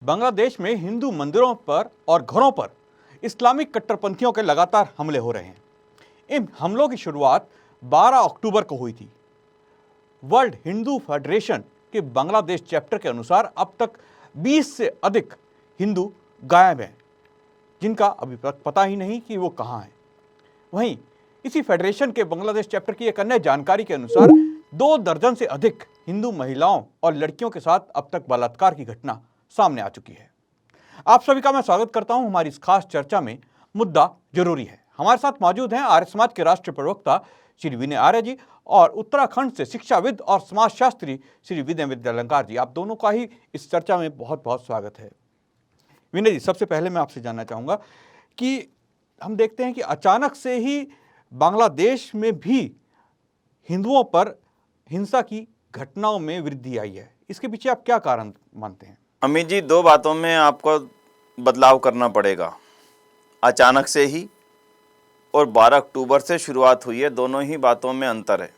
बांग्लादेश में हिंदू मंदिरों पर और घरों पर इस्लामिक कट्टरपंथियों के लगातार हमले हो रहे हैं। इन हमलों की शुरुआत 12 अक्टूबर को हुई थी। वर्ल्ड हिंदू फेडरेशन के बांग्लादेश चैप्टर के अनुसार अब तक 20 से अधिक हिंदू गायब हैं, जिनका अभी तक पता ही नहीं कि वो कहाँ हैं। वहीं इसी फेडरेशन के बांग्लादेश चैप्टर की एक अन्य जानकारी के अनुसार 2 दर्जन से अधिक हिंदू महिलाओं और लड़कियों के साथ अब तक बलात्कार की घटना सामने आ चुकी है। आप सभी का मैं स्वागत करता हूं हमारी इस खास चर्चा में। मुद्दा जरूरी है। हमारे साथ मौजूद हैं आर्य समाज के राष्ट्रीय प्रवक्ता श्री विनय आर्य जी और उत्तराखंड से शिक्षाविद और समाजशास्त्री श्री विनय विद्यालंकार जी। आप दोनों का ही इस चर्चा में बहुत बहुत स्वागत है। विनय जी, सबसे पहले मैं आपसे जानना चाहूँगा कि हम देखते हैं कि अचानक से ही बांग्लादेश में भी हिंदुओं पर हिंसा की घटनाओं में वृद्धि आई है। इसके पीछे आप क्या कारण मानते हैं? अमित जी, 2 बातों में आपको बदलाव करना पड़ेगा। अचानक से ही और 12 अक्टूबर से शुरुआत हुई है, दोनों ही बातों में अंतर है।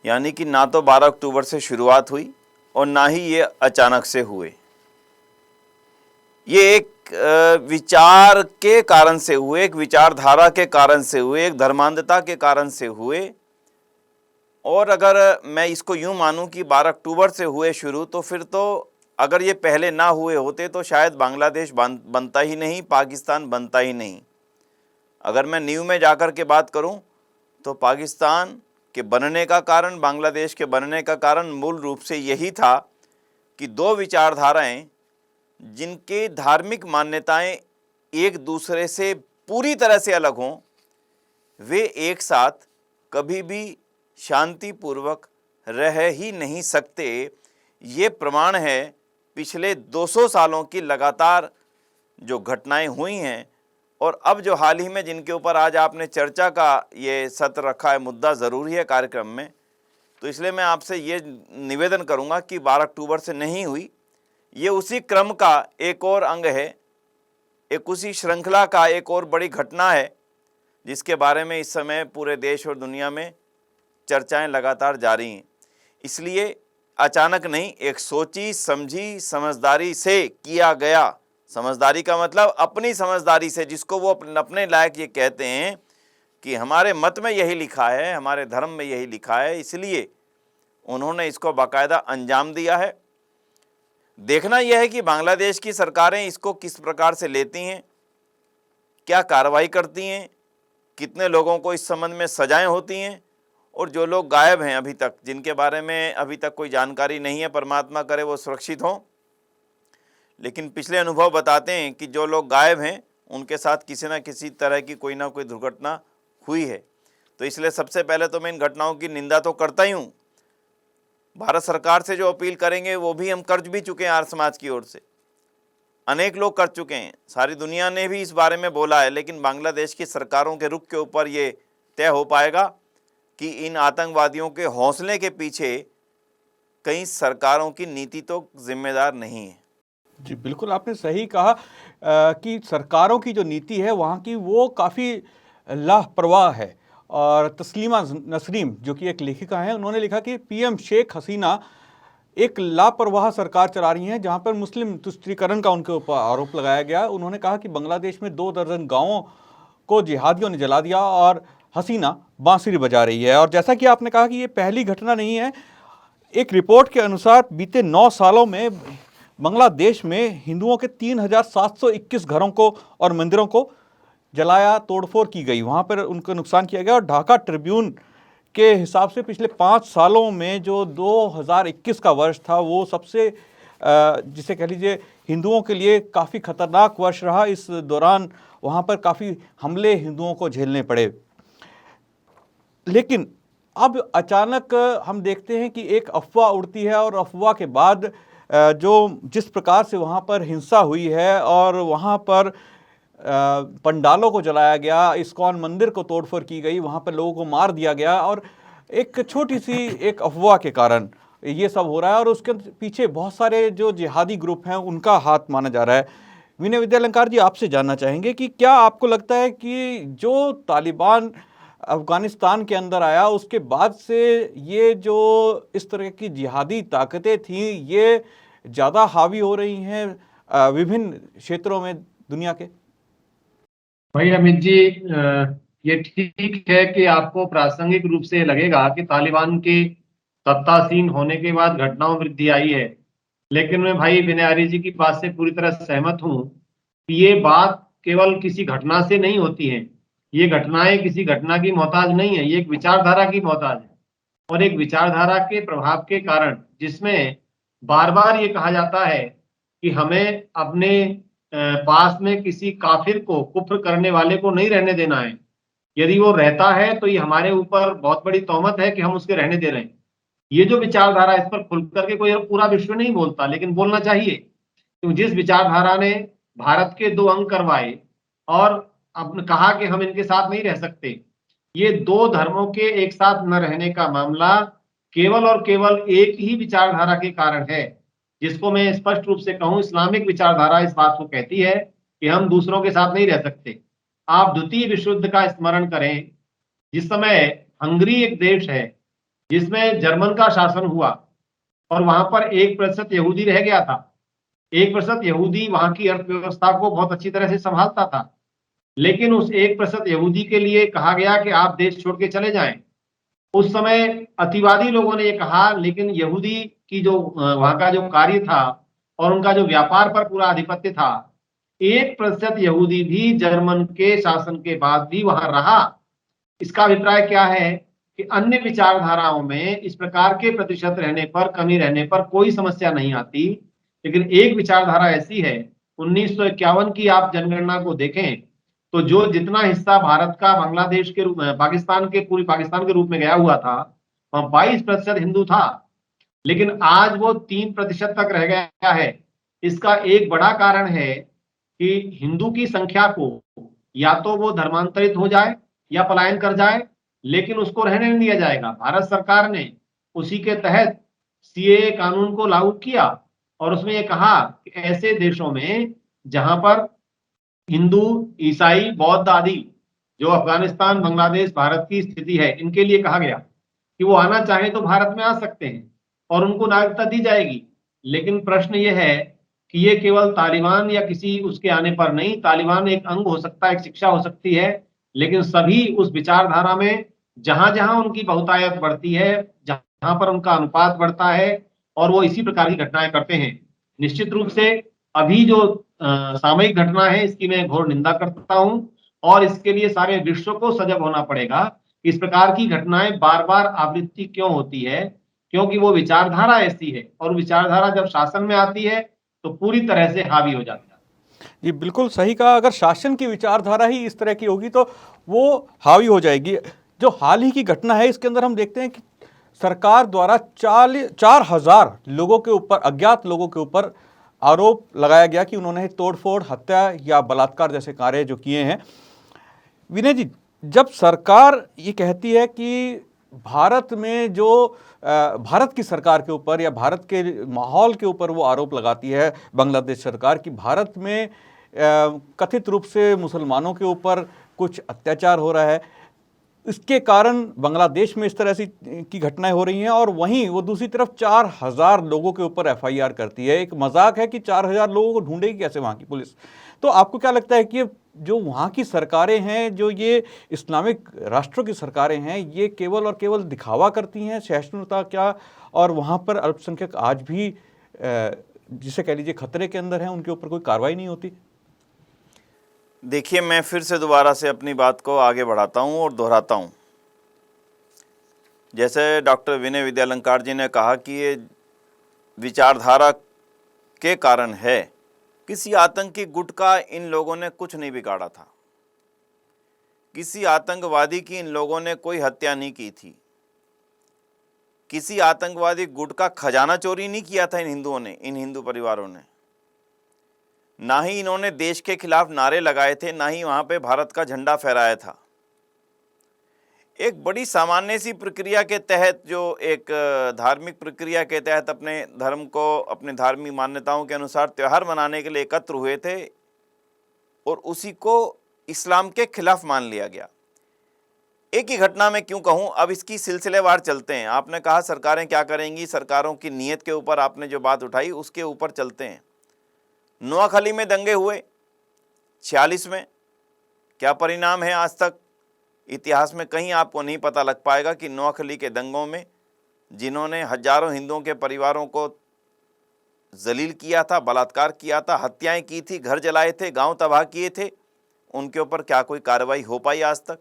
यानी कि ना तो 12 अक्टूबर से शुरुआत हुई और ना ही ये अचानक से हुए। ये एक विचार के कारण से हुए, एक विचारधारा के कारण से हुए, एक धर्मांधता के कारण से हुए। और अगर मैं इसको यूं मानूं कि 12 अक्टूबर से हुए शुरू, तो फिर तो अगर ये पहले ना हुए होते तो शायद बांग्लादेश बनता ही नहीं, पाकिस्तान बनता ही नहीं। अगर मैं न्यू में जाकर के बात करूं तो पाकिस्तान के बनने का कारण, बांग्लादेश के बनने का कारण मूल रूप से यही था कि 2 विचारधाराएं जिनके धार्मिक मान्यताएं एक दूसरे से पूरी तरह से अलग हों, वे एक साथ कभी भी शांतिपूर्वक रह ही नहीं सकते। ये प्रमाण है पिछले 200 सालों की लगातार जो घटनाएं हुई हैं। और अब जो हाल ही में जिनके ऊपर आज आपने चर्चा का ये सत्र रखा है, मुद्दा ज़रूरी है कार्यक्रम में, तो इसलिए मैं आपसे ये निवेदन करूंगा कि 12 अक्टूबर से नहीं हुई, ये उसी क्रम का एक और अंग है, एक उसी श्रृंखला का एक और बड़ी घटना है जिसके बारे में इस समय पूरे देश और दुनिया में चर्चाएं लगातार जारी हैं। इसलिए अचानक नहीं, एक सोची समझी समझदारी से किया गया। समझदारी का मतलब अपनी समझदारी से, जिसको वो अपने लायक ये कहते हैं कि हमारे मत में यही लिखा है, हमारे धर्म में यही लिखा है, इसलिए उन्होंने इसको बाकायदा अंजाम दिया है। देखना यह है कि बांग्लादेश की सरकारें इसको किस प्रकार से लेती हैं, क्या कार्रवाई करती हैं, कितने लोगों को इस संबंध में सजाएं होती हैं, और जो लोग गायब हैं अभी तक, जिनके बारे में अभी तक कोई जानकारी नहीं है, परमात्मा करे वो सुरक्षित हों। लेकिन पिछले अनुभव बताते हैं कि जो लोग गायब हैं उनके साथ किसी न किसी तरह की कोई ना कोई दुर्घटना हुई है। तो इसलिए सबसे पहले तो मैं इन घटनाओं की निंदा तो करता ही हूँ। भारत सरकार से जो अपील करेंगे वो भी हम कर भी चुके हैं, आर्य समाज की ओर से अनेक लोग कर चुके हैं, सारी दुनिया ने भी इस बारे में बोला है। लेकिन बांग्लादेश की सरकारों के रुख के ऊपर ये तय हो पाएगा कि इन आतंकवादियों के हौसले के पीछे कई सरकारों की नीति तो जिम्मेदार नहीं है। जी बिल्कुल, आपने सही कहा कि सरकारों की जो नीति है वहाँ की वो काफ़ी लापरवाह है। और तस्लीमा नसरीम जो कि एक लेखिका हैं, उन्होंने लिखा कि पीएम शेख हसीना एक लापरवाह सरकार चला रही हैं, जहाँ पर मुस्लिम तुष्टीकरण का उनके ऊपर आरोप लगाया गया। उन्होंने कहा कि बांग्लादेश में 2 दर्जन गाँवों को जिहादियों ने जला दिया और हसीना बांसुरी बजा रही है। और जैसा कि आपने कहा कि ये पहली घटना नहीं है। एक रिपोर्ट के अनुसार बीते 9 सालों में बांग्लादेश में हिंदुओं के 3721 घरों को और मंदिरों को जलाया, तोड़फोड़ की गई, वहाँ पर उनको नुकसान किया गया। और ढाका ट्रिब्यून के हिसाब से पिछले 5 सालों में जो 2021 का वर्ष था वो सबसे जिसे कह लीजिए हिंदुओं के लिए काफ़ी खतरनाक वर्ष रहा। इस दौरान वहाँ पर काफ़ी हमले हिंदुओं को झेलने पड़े। लेकिन अब अचानक हम देखते हैं कि एक अफवाह उड़ती है और अफवाह के बाद जो जिस प्रकार से वहाँ पर हिंसा हुई है और वहाँ पर पंडालों को जलाया गया, इस्कॉन मंदिर को तोड़फोड़ की गई, वहाँ पर लोगों को मार दिया गया, और एक छोटी सी एक अफवाह के कारण ये सब हो रहा है। और उसके पीछे बहुत सारे जो जिहादी ग्रुप हैं उनका हाथ माना जा रहा है। विनय विद्यालंकार जी, आपसे जानना चाहेंगे कि क्या आपको लगता है कि जो तालिबान अफ़गानिस्तान के अंदर आया उसके बाद से ये जो इस तरह की जिहादी ताकतें थीं ये ज़्यादा हावी हो रही हैं विभिन्न क्षेत्रों में दुनिया के? भाई अमित जी, ये ठीक है कि आपको प्रासंगिक रूप से लगेगा कि तालिबान के सत्तासीन होने के बाद घटनाओं में वृद्धि आई है, लेकिन मैं भाई बिनारी जी की बात से पूरी तरह सहमत हूं कि ये बात केवल किसी घटना से नहीं होती है। ये घटनाएं किसी घटना की मोहताज नहीं है, ये एक विचारधारा की मोहताज है। और एक विचारधारा के प्रभाव के कारण, जिसमें बार बार ये कहा जाता है कि हमें अपने पास में किसी काफिर को, कुफ्र करने वाले को नहीं रहने देना है। यदि वो रहता है तो ये हमारे ऊपर बहुत बड़ी तौहमत है कि हम उसके रहने दे रहे हैं। ये जो विचारधारा, इस पर खुल करके कोई पूरा विश्व नहीं बोलता, लेकिन बोलना चाहिए। तो जिस विचारधारा ने भारत के 2 अंग करवाए और अब कहा कि हम इनके साथ नहीं रह सकते, ये 2 धर्मों के एक साथ न रहने का मामला केवल और केवल एक ही विचारधारा के कारण है, जिसको मैं स्पष्ट रूप से कहूं, इस्लामिक विचारधारा इस बात को कहती है कि हम दूसरों के साथ नहीं रह सकते। आप द्वितीय विश्व युद्ध का स्मरण करें, जिस समय हंगरी एक देश है जिसमें जर्मन का शासन हुआ और वहां पर 1% यहूदी रह गया था। 1% यहूदी वहां की अर्थव्यवस्था को बहुत अच्छी तरह से संभालता था, लेकिन उस 1% यहूदी के लिए कहा गया कि आप देश छोड़ के चले जाएं। उस समय अतिवादी लोगों ने ये कहा, लेकिन यहूदी की जो वहां का जो कार्य था और उनका जो व्यापार पर पूरा आधिपत्य था, 1% यहूदी भी जर्मन के शासन के बाद भी वहां रहा। इसका अभिप्राय क्या है कि अन्य विचारधाराओं में इस प्रकार के प्रतिशत रहने पर, कमी रहने पर कोई समस्या नहीं आती, लेकिन एक विचारधारा ऐसी है, 1951 की आप जनगणना को देखें तो जो जितना हिस्सा भारत का बांग्लादेश के रूप में, पाकिस्तान के, पूरी पाकिस्तान के रूप में गया हुआ था, वहां 22% हिंदू था, लेकिन आज वो 3% तक रह गया है। इसका एक बड़ा कारण है कि हिंदू की संख्या को या तो वो धर्मांतरित हो जाए या पलायन कर जाए, लेकिन उसको रहने नहीं दिया जाएगा। भारत सरकार ने उसी के तहत सीएए कानून को लागू किया और उसमें ये कहा कि ऐसे देशों में जहां पर हिंदू, ईसाई, बौद्ध आदि, जो अफगानिस्तान, बांग्लादेश, भारत की स्थिति है, इनके लिए कहा गया कि वो आना चाहें तो भारत में आ सकते हैं और उनको नागरिकता दी जाएगी। लेकिन प्रश्न ये है कि ये केवल तालिबान या किसी उसके आने पर नहीं, तालिबान एक अंग हो सकता है, एक शिक्षा हो सकती है, लेकिन सभी उस विचारधारा में जहां जहां उनकी बहुतायत बढ़ती है, जहां पर उनका अनुपात बढ़ता है और वो इसी प्रकार की घटनाएं करते हैं। निश्चित रूप से अभी जो सामयिक घटना है, इसकी मैं घोर निंदा करता हूं और इसके लिए सारे विश्व को सजग होना पड़ेगा। इस प्रकार की घटनाएं बार बार आवृत्ति क्यों होती है? क्योंकि वो विचारधारा ऐसी है और विचारधारा जब शासन में आती है तो पूरी तरह से हावी हो जाती है। जी बिल्कुल सही कहा। अगर शासन की विचारधारा ही इस तरह की होगी तो वो हावी हो जाएगी। जो हाल ही की घटना है, इसके अंदर हम देखते हैं कि सरकार द्वारा 4,000 लोगों के ऊपर, अज्ञात लोगों के ऊपर आरोप लगाया गया कि उन्होंने तोड़फोड़, हत्या या बलात्कार जैसे कार्य जो किए हैं। विनय जी, जब सरकार ये कहती है कि भारत में जो भारत की सरकार के ऊपर या भारत के माहौल के ऊपर वो आरोप लगाती है बांग्लादेश सरकार कि भारत में कथित रूप से मुसलमानों के ऊपर कुछ अत्याचार हो रहा है, इसके कारण बांग्लादेश में इस तरह से की घटनाएं हो रही हैं, और वहीं वो दूसरी तरफ 4,000 लोगों के ऊपर एफआईआर करती है। एक मजाक है कि 4,000 लोगों को ढूंढेगी कैसे वहाँ की पुलिस। तो आपको क्या लगता है कि जो वहाँ की सरकारें हैं, जो ये इस्लामिक राष्ट्रों की सरकारें हैं, ये केवल और केवल दिखावा करती हैं सहिष्णुता क्या, और वहाँ पर अल्पसंख्यक आज भी जिसे कह लीजिए खतरे के अंदर हैं, उनके ऊपर कोई कार्रवाई नहीं होती? देखिए, मैं फिर से दोबारा से अपनी बात को आगे बढ़ाता हूं और दोहराता हूं। जैसे डॉक्टर विनय विद्यालंकार जी ने कहा कि ये विचारधारा के कारण है, किसी आतंकी गुट का इन लोगों ने कुछ नहीं बिगाड़ा था, किसी आतंकवादी की इन लोगों ने कोई हत्या नहीं की थी, किसी आतंकवादी गुट का खजाना चोरी नहीं किया था इन हिंदुओं ने, इन हिंदू परिवारों ने। ना ही इन्होंने देश के खिलाफ नारे लगाए थे, ना ही वहां पे भारत का झंडा फहराया था। एक बड़ी सामान्य सी प्रक्रिया के तहत, जो एक धार्मिक प्रक्रिया के तहत अपने धर्म को, अपने धार्मिक मान्यताओं के अनुसार त्यौहार मनाने के लिए एकत्र हुए थे और उसी को इस्लाम के खिलाफ मान लिया गया। एक ही घटना में क्यों कहूं, अब इसकी सिलसिलेवार चलते हैं। आपने कहा सरकारें क्या करेंगी, सरकारों की नीयत के ऊपर आपने जो बात उठाई उसके ऊपर चलते हैं। नोआखली में दंगे हुए 46 में, क्या परिणाम है? आज तक इतिहास में कहीं आपको नहीं पता लग पाएगा कि नोआखली के दंगों में जिन्होंने हजारों हिंदुओं के परिवारों को जलील किया था, बलात्कार किया था, हत्याएं की थी, घर जलाए थे, गांव तबाह किए थे, उनके ऊपर क्या कोई कार्रवाई हो पाई आज तक?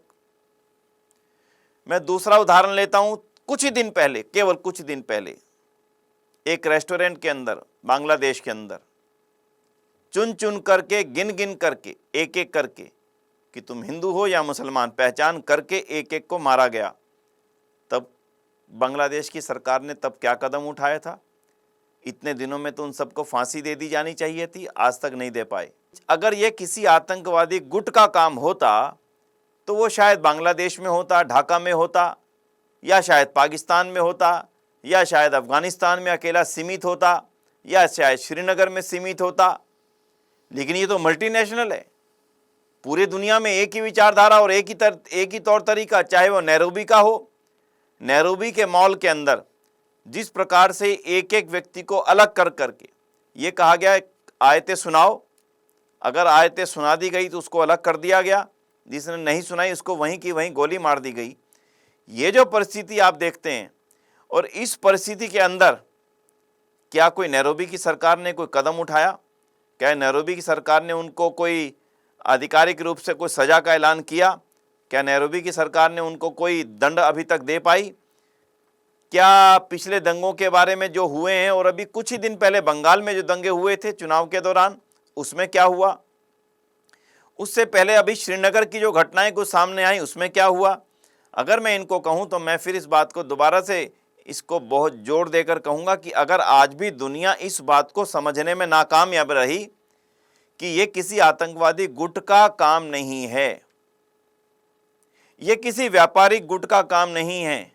मैं दूसरा उदाहरण लेता हूं। कुछ ही दिन पहले, केवल कुछ दिन पहले, एक रेस्टोरेंट के अंदर बांग्लादेश के अंदर चुन चुन करके, गिन गिन करके, एक एक करके कि तुम हिंदू हो या मुसलमान पहचान करके एक एक को मारा गया। तब बांग्लादेश की सरकार ने तब क्या कदम उठाया था? इतने दिनों में तो उन सबको फांसी दे दी जानी चाहिए थी, आज तक नहीं दे पाए। अगर ये किसी आतंकवादी गुट का काम होता तो वो शायद बांग्लादेश में होता, ढाका में होता, या शायद पाकिस्तान में होता, या शायद अफगानिस्तान में अकेला सीमित होता, या शायद श्रीनगर में सीमित होता। लेकिन ये तो मल्टीनेशनल है, पूरे दुनिया में एक ही विचारधारा और एक ही तौर तरीका, चाहे वो नैरोबी का हो। नैरोबी के मॉल के अंदर जिस प्रकार से एक एक व्यक्ति को अलग कर करके ये कहा गया आयतें सुनाओ, अगर आयतें सुना दी गई तो उसको अलग कर दिया गया, जिसने नहीं सुनाई उसको वहीं की वहीं गोली मार दी गई। ये जो परिस्थिति आप देखते हैं, और इस परिस्थिति के अंदर क्या कोई नैरोबी की सरकार ने कोई कदम उठाया? क्या नैरोबी की सरकार ने उनको कोई आधिकारिक रूप से कोई सज़ा का ऐलान किया? क्या नैरोबी की सरकार ने उनको कोई दंड अभी तक दे पाई? क्या पिछले दंगों के बारे में जो हुए हैं, और अभी कुछ ही दिन पहले बंगाल में जो दंगे हुए थे चुनाव के दौरान, उसमें क्या हुआ? उससे पहले अभी श्रीनगर की जो घटनाएं कुछ सामने आई, उसमें क्या हुआ? अगर मैं इनको कहूं तो मैं फिर इस बात को दोबारा से इसको बहुत जोर देकर कहूंगा कि अगर आज भी दुनिया इस बात को समझने में नाकामयाब रही कि ये किसी आतंकवादी गुट का काम नहीं है, ये किसी व्यापारिक गुट का काम नहीं है,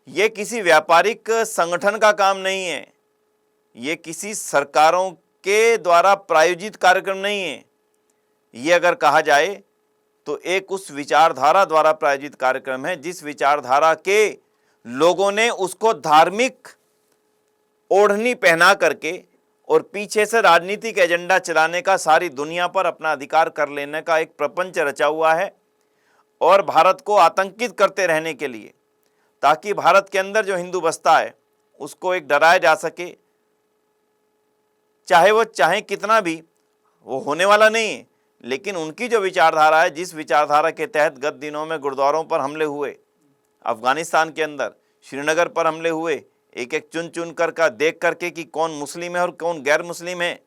ये किसी व्यापारिक संगठन का काम नहीं है, ये किसी सरकारों के द्वारा प्रायोजित कार्यक्रम नहीं है, ये अगर कहा जाए तो एक उस विचारधारा द्वारा प्रायोजित कार्यक्रम है जिस विचारधारा के लोगों ने उसको धार्मिक ओढ़नी पहना करके और पीछे से राजनीतिक एजेंडा चलाने का, सारी दुनिया पर अपना अधिकार कर लेने का एक प्रपंच रचा हुआ है, और भारत को आतंकित करते रहने के लिए, ताकि भारत के अंदर जो हिंदू बसता है उसको एक डराया जा सके। चाहे वो चाहे कितना भी, वो होने वाला नहीं है, लेकिन उनकी जो विचारधारा है, जिस विचारधारा के तहत गत दिनों में गुरुद्वारों पर हमले हुए, अफगानिस्तान के अंदर श्रीनगर पर हमले हुए, एक एक चुन चुन कर का देख करके कि कौन मुस्लिम है और कौन गैर मुस्लिम है,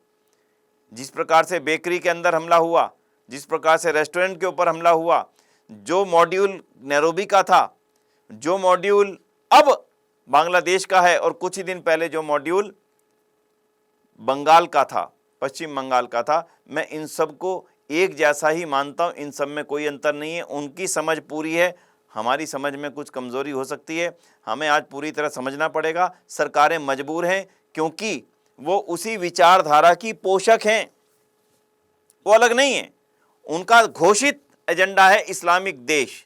जिस प्रकार से बेकरी के अंदर हमला हुआ, जिस प्रकार से रेस्टोरेंट के ऊपर हमला हुआ, जो मॉड्यूल नैरोबी का था, जो मॉड्यूल अब बांग्लादेश का है, और कुछ ही दिन पहले जो मॉड्यूल बंगाल का था, पश्चिम बंगाल का था, मैं इन सब को एक जैसा ही मानता हूँ। इन सब में कोई अंतर नहीं है। उनकी समझ पूरी है, हमारी समझ में कुछ कमज़ोरी हो सकती है। हमें आज पूरी तरह समझना पड़ेगा। सरकारें मजबूर हैं क्योंकि वो उसी विचारधारा की पोषक हैं, वो अलग नहीं है। उनका घोषित एजेंडा है इस्लामिक देश।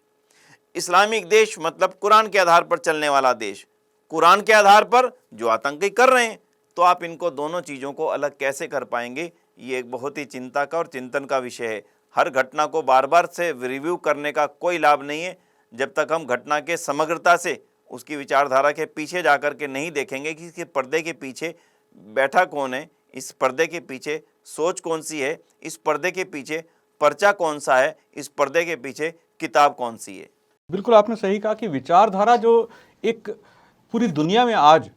इस्लामिक देश मतलब कुरान के आधार पर चलने वाला देश, कुरान के आधार पर जो आतंकी कर रहे हैं। तो आप इनको दोनों चीज़ों को अलग कैसे कर पाएंगे? ये एक बहुत ही चिंता का और चिंतन का विषय है। हर घटना को बार बार से रिव्यू करने का कोई लाभ नहीं है जब तक हम घटना के समग्रता से उसकी विचारधारा के पीछे जाकर के नहीं देखेंगे कि इसके पर्दे के पीछे बैठा कौन है, इस पर्दे के पीछे सोच कौन सी है, इस पर्दे के पीछे पर्चा कौन सा है, इस पर्दे के पीछे किताब कौन सी है। बिल्कुल आपने सही कहा कि विचारधारा जो एक पूरी दुनिया में आज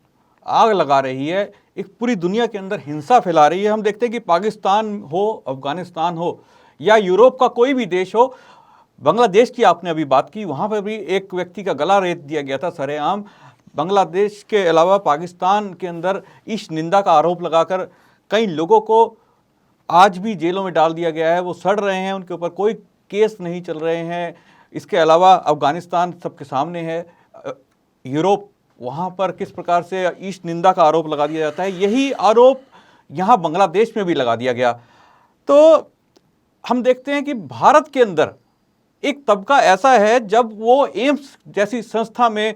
आग लगा रही है, एक पूरी दुनिया के अंदर हिंसा फैला रही है। हम देखते हैं कि पाकिस्तान हो, अफगानिस्तान हो या यूरोप का कोई भी देश हो, बांग्लादेश की आपने अभी बात की, वहाँ पर भी एक व्यक्ति का गला रेत दिया गया था सरेआम। बांग्लादेश के अलावा पाकिस्तान के अंदर इस निंदा का आरोप लगाकर कई लोगों को आज भी जेलों में डाल दिया गया है, वो सड़ रहे हैं, उनके ऊपर कोई केस नहीं चल रहे हैं। इसके अलावा अफगानिस्तान सबके सामने है, यूरोप, वहाँ पर किस प्रकार से इस निंदा का आरोप लगा दिया जाता है, यही आरोप यहाँ बांग्लादेश में भी लगा दिया गया। तो हम देखते हैं कि भारत के अंदर एक तबका ऐसा है, जब वो एम्स जैसी संस्था में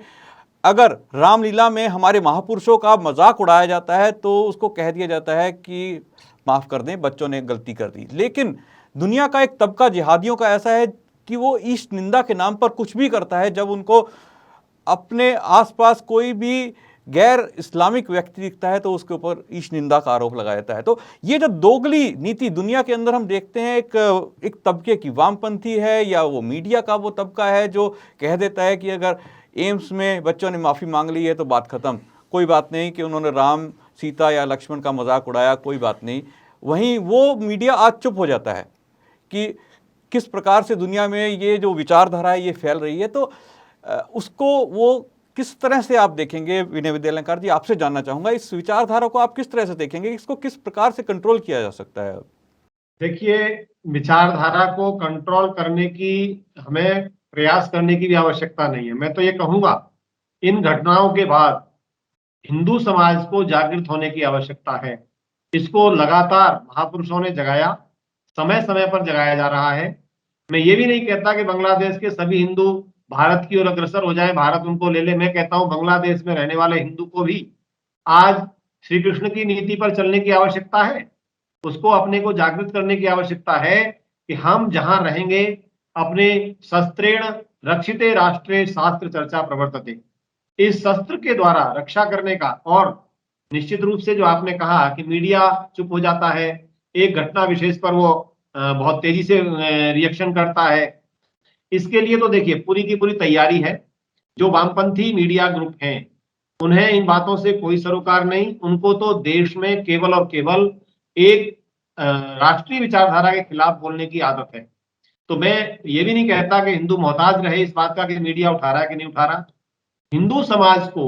अगर रामलीला में हमारे महापुरुषों का मजाक उड़ाया जाता है तो उसको कह दिया जाता है कि माफ़ कर दें, बच्चों ने गलती कर दी। लेकिन दुनिया का एक तबका जिहादियों का ऐसा है कि वो ईश निंदा के नाम पर कुछ भी करता है। जब उनको अपने आसपास कोई भी गैर इस्लामिक व्यक्ति दिखता है तो उसके ऊपर ईश निंदा का आरोप लगाया जाता है। तो ये जो दोगली नीति दुनिया के अंदर हम देखते हैं, एक तबके की वामपंथी है, या वो मीडिया का वो तबका है जो कह देता है कि अगर एम्स में बच्चों ने माफ़ी मांग ली है तो बात ख़त्म, कोई बात नहीं, कि उन्होंने राम सीता या लक्ष्मण का मजाक उड़ाया, कोई बात नहीं। वहीं वो मीडिया आज चुप हो जाता है कि किस प्रकार से दुनिया में ये जो विचारधारा है ये फैल रही है। तो उसको वो किस तरह से आप देखेंगे? विनय विद्यालंकार जी, आपसे जानना चाहूँगा, इस विचारधारा को आप किस तरह से देखेंगे, इसको किस प्रकार से कंट्रोल किया जा सकता है? देखिए, विचारधारा को कंट्रोल करने की हमें प्रयास करने की भी आवश्यकता नहीं है। मैं तो ये कहूँगा, इन घटनाओं के बाद हिंदू समाज को जागृत होने की आवश्यकता है। इसको लगातार महापुरुषों ने जगाया, समय समय पर जगाया जा रहा है। मैं ये भी नहीं कहता कि बांग्लादेश के सभी हिंदू भारत की ओर अग्रसर हो जाए, भारत उनको ले ले। मैं कहता हूं बांग्लादेश में रहने वाले हिंदू को भी आज श्री कृष्ण की नीति पर चलने की आवश्यकता है। उसको अपने को जागृत करने की आवश्यकता है कि हम जहां रहेंगे, अपने शस्त्रेण रक्षिते राष्ट्रे शास्त्र चर्चा प्रवर्तते, इस शस्त्र के द्वारा रक्षा करने का। और निश्चित रूप से जो आपने कहा कि मीडिया चुप हो जाता है, एक घटना विशेष पर वो बहुत तेजी से रिएक्शन करता है, इसके लिए तो देखिए पूरी की पूरी तैयारी है। जो वामपंथी मीडिया ग्रुप हैं, उन्हें इन बातों से कोई सरोकार नहीं। उनको तो देश में केवल और केवल एक राष्ट्रीय विचारधारा के खिलाफ बोलने की आदत है। तो मैं ये भी नहीं कहता कि हिंदू मोहताज रहे इस बात का कि मीडिया उठा रहा है कि नहीं उठा रहा। हिंदू समाज को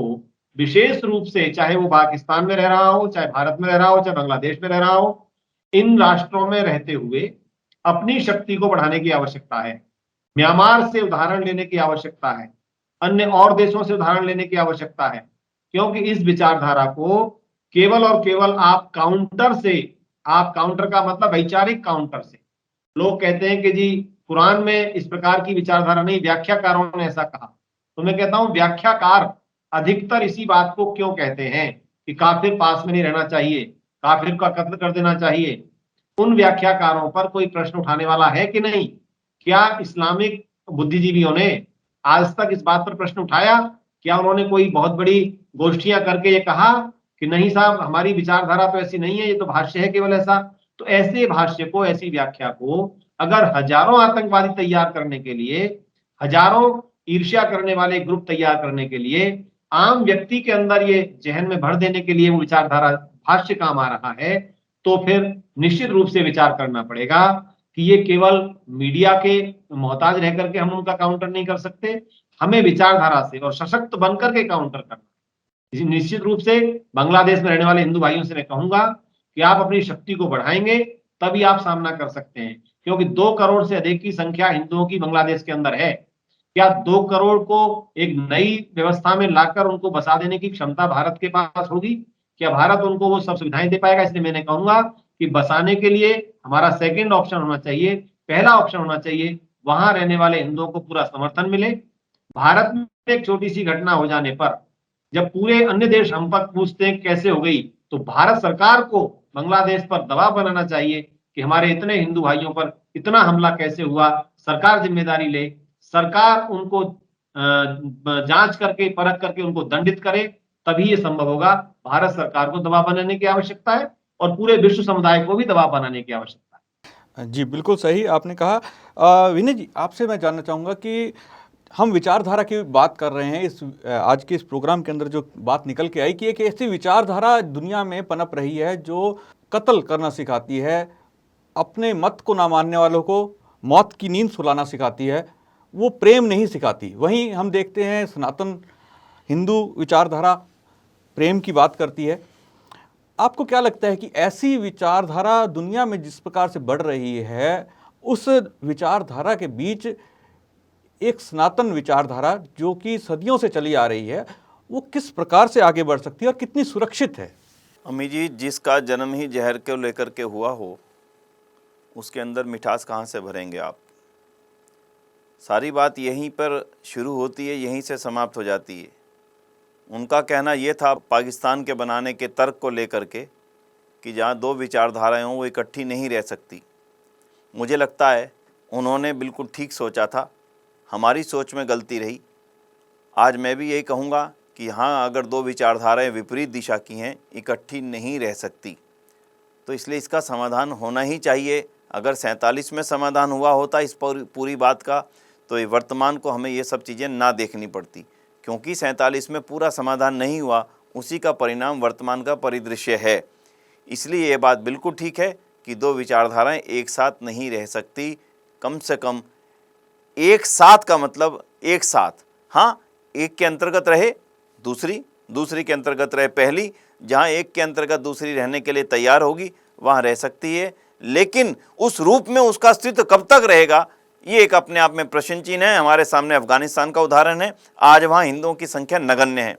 विशेष रूप से, चाहे वो पाकिस्तान में रह रहा हो, चाहे भारत में रह रहा हो, चाहे बांग्लादेश में रह रहा हो, इन राष्ट्रों में रहते हुए अपनी शक्ति को बढ़ाने की आवश्यकता है। म्यांमार से उदाहरण लेने की आवश्यकता है, अन्य और देशों से उदाहरण लेने की आवश्यकता है, क्योंकि इस विचारधारा को केवल और केवल आप काउंटर से, आप काउंटर का मतलब वैचारिक काउंटर से, लोग कहते हैं कि जी कुरान में इस प्रकार की विचारधारा नहीं, व्याख्याकारों ने ऐसा कहा। तो मैं कहता हूं व्याख्याकार अधिकतर इसी बात को क्यों कहते हैं कि काफिर पास में नहीं रहना चाहिए, काफिर का कत्ल कर देना चाहिए। उन व्याख्याकारों पर कोई प्रश्न उठाने वाला है कि नहीं? क्या इस्लामिक बुद्धिजीवियों ने आज तक इस बात पर प्रश्न उठाया? क्या उन्होंने कोई बहुत बड़ी गोष्ठियां करके ये कहा कि नहीं साहब, हमारी विचारधारा तो ऐसी नहीं है, ये तो भाष्य है केवल ऐसा? तो ऐसे भाष्य को, ऐसी व्याख्या को अगर हजारों आतंकवादी तैयार करने के लिए, हजारों ईर्ष्या करने वाले ग्रुप तैयार करने के लिए, आम व्यक्ति के अंदर ये जहन में भर देने के लिए वो विचारधारा भाष्य काम आ रहा है, तो फिर निश्चित रूप से विचार करना पड़ेगा कि ये केवल मीडिया के मोहताज रह करके हम उनका काउंटर नहीं कर सकते। हमें विचारधारा से और सशक्त बनकर के काउंटर करना। निश्चित रूप से बांग्लादेश में रहने वाले हिंदू भाइयों से मैं कहूंगा कि आप अपनी शक्ति को बढ़ाएंगे तभी आप सामना कर सकते हैं, क्योंकि 2 करोड़ से अधिक की संख्या हिंदुओं की बांग्लादेश के अंदर है। क्या 2 करोड़ को एक नई व्यवस्था में लाकर उनको बसा देने की क्षमता भारत के पास होगी? क्या भारत उनको वो सब सुविधाएं दे पाएगा? इसलिए मैंने कहूंगा कि बसाने के लिए हमारा सेकंड ऑप्शन होना चाहिए, पहला ऑप्शन होना चाहिए, वहां रहने वाले हिंदुओं को पूरा समर्थन मिले। भारत में एक छोटी सी घटना हो जाने पर जब पूरे अन्य देश हम पर पूछते हैं कैसे हो गई, तो भारत सरकार को बांग्लादेश पर दबाव बनाना चाहिए कि हमारे इतने हिंदू भाइयों पर इतना हमला कैसे हुआ, सरकार जिम्मेदारी ले, सरकार उनको जांच करके, परख करके उनको दंडित करे, तभी ये संभव होगा। भारत सरकार को दबाव बनाने की आवश्यकता है और पूरे विश्व समुदाय को भी दबाव बनाने की आवश्यकता है। जी, बिल्कुल सही आपने कहा। विनय जी, आपसे मैं जानना चाहूँगा कि हम विचारधारा की बात कर रहे हैं, इस आज के इस प्रोग्राम के अंदर जो बात निकल के आई कि एक ऐसी विचारधारा दुनिया में पनप रही है जो कत्ल करना सिखाती है, अपने मत को ना मानने वालों को मौत की नींद सुलाना सिखाती है, वो प्रेम नहीं सिखाती। वहीं हम देखते हैं सनातन हिंदू विचारधारा प्रेम की बात करती है। आपको क्या लगता है कि ऐसी विचारधारा दुनिया में जिस प्रकार से बढ़ रही है, उस विचारधारा के बीच एक सनातन विचारधारा जो कि सदियों से चली आ रही है, वो किस प्रकार से आगे बढ़ सकती है और कितनी सुरक्षित है? अम्मी जी, जिसका जन्म ही जहर को लेकर के हुआ हो, उसके अंदर मिठास कहाँ से भरेंगे आप? सारी बात यहीं पर शुरू होती है, यहीं से समाप्त हो जाती है। उनका कहना ये था पाकिस्तान के बनाने के तर्क को लेकर के कि जहाँ दो विचारधाराएं हों वो इकट्ठी नहीं रह सकती। मुझे लगता है उन्होंने बिल्कुल ठीक सोचा था, हमारी सोच में गलती रही। आज मैं भी यही कहूँगा कि हाँ, अगर दो विचारधाराएं विपरीत दिशा की हैं, इकट्ठी नहीं रह सकती, तो इसलिए इसका समाधान होना ही चाहिए। अगर 47 में समाधान हुआ होता इस पूरी बात का, तो ये वर्तमान को हमें ये सब चीज़ें ना देखनी पड़ती। क्योंकि 47 में पूरा समाधान नहीं हुआ, उसी का परिणाम वर्तमान का परिदृश्य है। इसलिए ये बात बिल्कुल ठीक है कि दो विचारधाराएं एक साथ नहीं रह सकती। कम से कम एक साथ का मतलब एक साथ, हाँ, एक के अंतर्गत रहे दूसरी, दूसरी के अंतर्गत रहे पहली। जहाँ एक के अंतर्गत दूसरी रहने के लिए तैयार होगी वहाँ रह सकती है, लेकिन उस रूप में उसका अस्तित्व कब तक रहेगा, ये एक अपने आप में प्रश्न चिन्ह है। हमारे सामने अफगानिस्तान का उदाहरण है, आज वहाँ हिंदुओं की संख्या नगण्य है।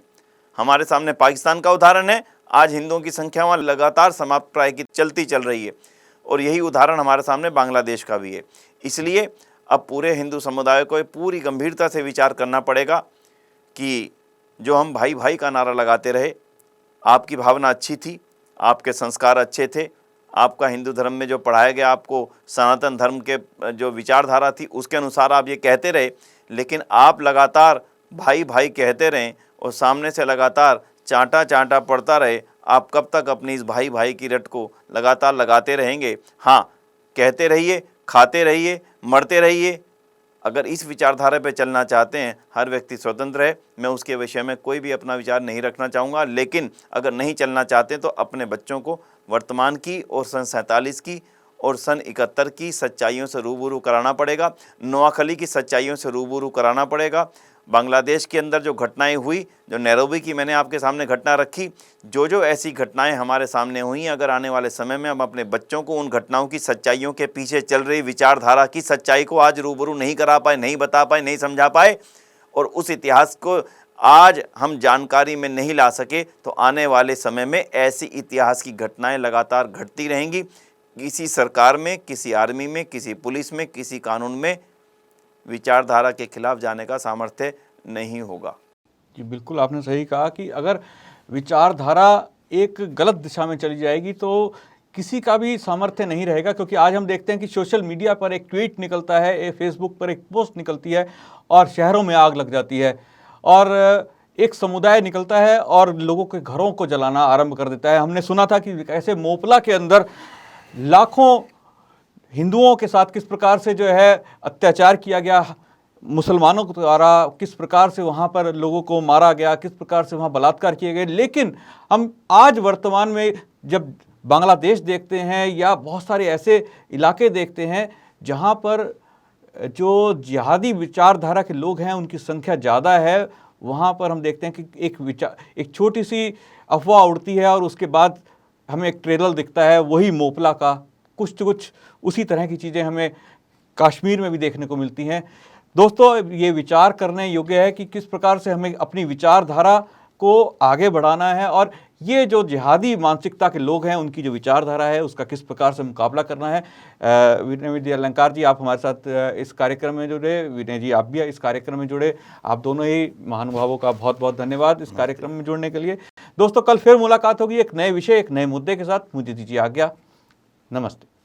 हमारे सामने पाकिस्तान का उदाहरण है, आज हिंदुओं की संख्या वहाँ लगातार समाप्त प्राय की चलती चल रही है। और यही उदाहरण हमारे सामने बांग्लादेश का भी है। इसलिए अब पूरे हिंदू समुदाय को पूरी गंभीरता से विचार करना पड़ेगा कि जो हम भाई भाई का नारा लगाते रहे, आपकी भावना अच्छी थी, आपके संस्कार अच्छे थे, आपका हिंदू धर्म में जो पढ़ाया गया, आपको सनातन धर्म के जो विचारधारा थी उसके अनुसार आप ये कहते रहे, लेकिन आप लगातार भाई भाई कहते रहें और सामने से लगातार चांटा चांटा पड़ता रहे। आप कब तक अपनी इस भाई भाई की रट को लगातार लगाते रहेंगे? हाँ, कहते रहिए, खाते रहिए, मरते रहिए। अगर इस विचारधारा पे चलना चाहते हैं, हर व्यक्ति स्वतंत्र है, मैं उसके विषय में कोई भी अपना विचार नहीं रखना चाहूँगा। लेकिन अगर नहीं चलना चाहते तो अपने बच्चों को वर्तमान की और सन 47 की और सन 71 की सच्चाइयों से रूबरू कराना पड़ेगा, नोआखली की सच्चाइयों से रूबरू कराना पड़ेगा। बांग्लादेश के अंदर जो घटनाएं हुई, जो नैरोबी की मैंने आपके सामने घटना रखी, जो ऐसी घटनाएं हमारे सामने हुई, अगर आने वाले समय में हम अपने बच्चों को उन घटनाओं की सच्चाइयों के पीछे चल रही विचारधारा की सच्चाई को आज रूबरू नहीं करा पाए, नहीं बता पाए, नहीं समझा पाए, और उस इतिहास को आज हम जानकारी में नहीं ला सके, तो आने वाले समय में ऐसी इतिहास की घटनाएं लगातार घटती रहेंगी। किसी सरकार में, किसी आर्मी में, किसी पुलिस में, किसी कानून में विचारधारा के खिलाफ जाने का सामर्थ्य नहीं होगा। जी बिल्कुल, आपने सही कहा कि अगर विचारधारा एक गलत दिशा में चली जाएगी तो किसी का भी सामर्थ्य नहीं रहेगा। क्योंकि आज हम देखते हैं कि सोशल मीडिया पर एक ट्वीट निकलता है, एक फेसबुक पर एक पोस्ट निकलती है और शहरों में आग लग जाती है, और एक समुदाय निकलता है और लोगों के घरों को जलाना आरंभ कर देता है। हमने सुना था कि कैसे मोपला के अंदर लाखों हिंदुओं के साथ किस प्रकार से जो है अत्याचार किया गया, मुसलमानों के द्वारा किस प्रकार से वहाँ पर लोगों को मारा गया, किस प्रकार से वहाँ बलात्कार किए गए। लेकिन हम आज वर्तमान में जब बांग्लादेश देखते हैं या बहुत सारे ऐसे इलाके देखते हैं जहाँ पर जो जिहादी विचारधारा के लोग हैं उनकी संख्या ज़्यादा है, वहाँ पर हम देखते हैं कि एक छोटी सी अफवाह उड़ती है और उसके बाद हमें एक ट्रेलर दिखता है वही मोपला का। कुछ उसी तरह की चीज़ें हमें कश्मीर में भी देखने को मिलती हैं। दोस्तों, ये विचार करने योग्य है कि किस प्रकार से हमें अपनी विचारधारा को आगे बढ़ाना है और ये जो जिहादी मानसिकता के लोग हैं उनकी जो विचारधारा है उसका किस प्रकार से मुकाबला करना है। विनय अलंकार जी, आप हमारे साथ इस कार्यक्रम में जुड़े, विनय जी आप भी इस कार्यक्रम में जुड़े, आप दोनों ही महानुभावों का बहुत बहुत धन्यवाद इस कार्यक्रम में जुड़ने के लिए। दोस्तों, कल फिर मुलाकात होगी एक नए विषय, एक नए मुद्दे के साथ। मुझे दीजिए आज्ञा, नमस्ते।